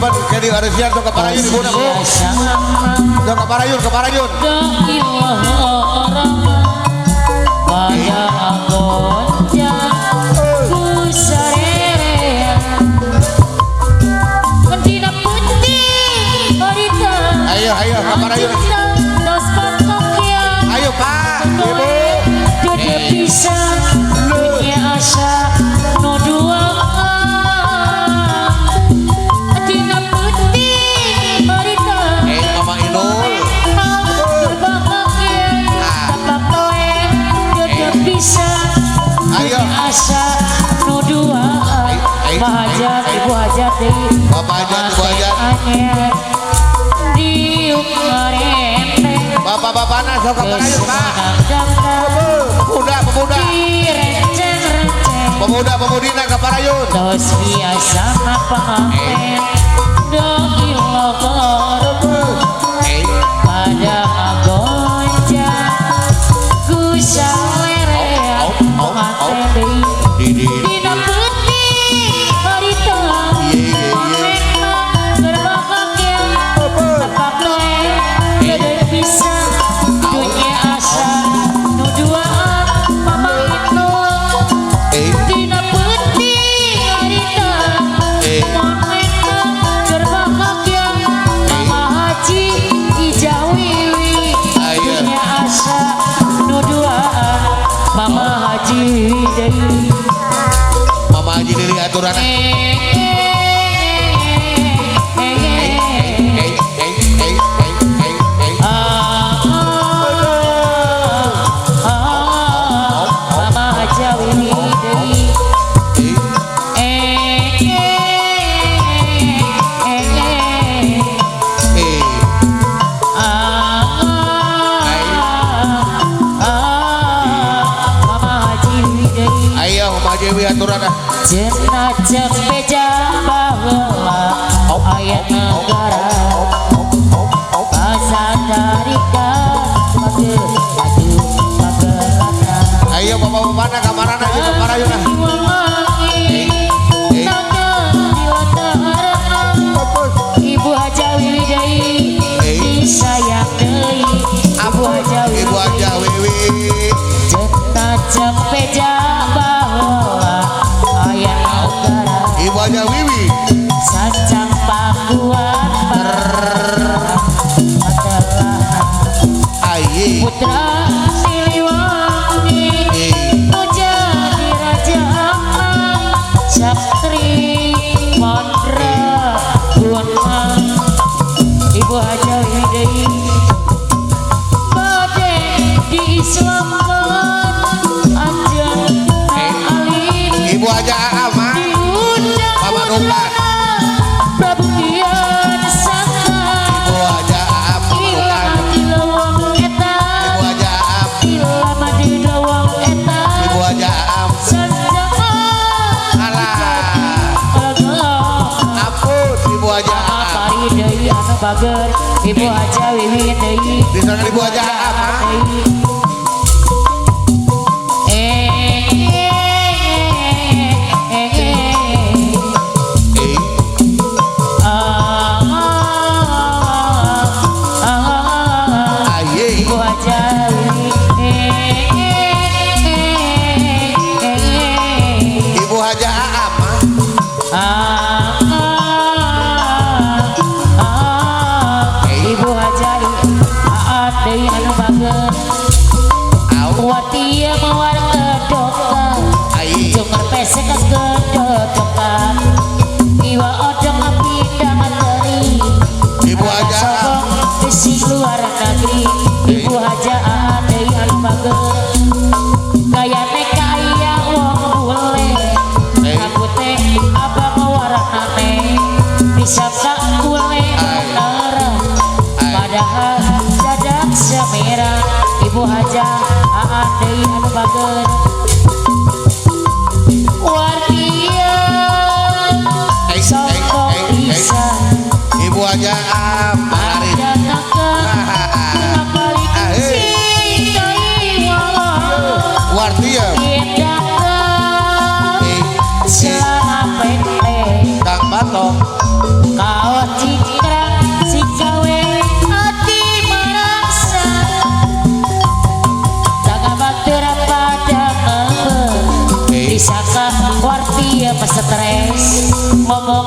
simpan jadi aresian ke Parayun ibu nak ke Parayun pada goncang ku sarerea kentina putih harita ayo ke Parayun dos pakoknya ayo pak ibu dede bisa punya asa no duaan kentina putih harita Mama Inul ayo asa nu duaan Mahajat ibu hajat Bapak hajat ibu hajat diuk ngerempeng bapak-bapak nak sok ke Parayun pak pemuda-pemudi nak ke Parayun dos biasa ngapain dogi logor pada agonjang ku sawerea materi dina putih harita memang berbakaknya tepak loe gede bisa dunia asa nu duaan mama itu dina putih harita memang berbakaknya mama haji ijawiwi dunia asa nu duaan mama haji deui Mama Haji diri aturan mama hajawi deui mama haji deui ayo Mama Haji aturan jenajah beja baheula aya negara pasadarika pagelana ayo bapak-bapak nak kamarana ayo ke Parayun ibu hajawi deui disayang deui ibu hajawi jenajah beja baheula aya negara Ibu Haja Wiwi sajang pakuan adalah ayi putra Siliwangi nu jadi raja aman Saptri Mandra Gunang ibu Haja Wiwi bade diislamkan anjeun alim Ibu Haja Ama Mama Nukan Prabudian Saka Ibu Haja Ama Nukan Ilama eta Ibu Haja Am Ilama di lawang eta Ibu Haja Am Sanjaka alah ampun Ibu Haja Am Pari deui anu bager Ibu Haja Wiwi deui di sana Ibu Haja Am Ibu Hajawi Ibu Haja Ama Ibu Hajawi aat deui anu bager watia mawar kedoka junger pesek kedoka iwa odong pindang teri Ibu Haja Am besi luar negeri Ibu Haja deui anu bager gayane kaya wong bule aku teh abang waranane disangka bule bener padahal dadak semerah Ibu Haja deui anu bager wardia sokong bisa Ibu Haja Am Marit Wartia Kang Batok Bisakah warti apa stres ngomong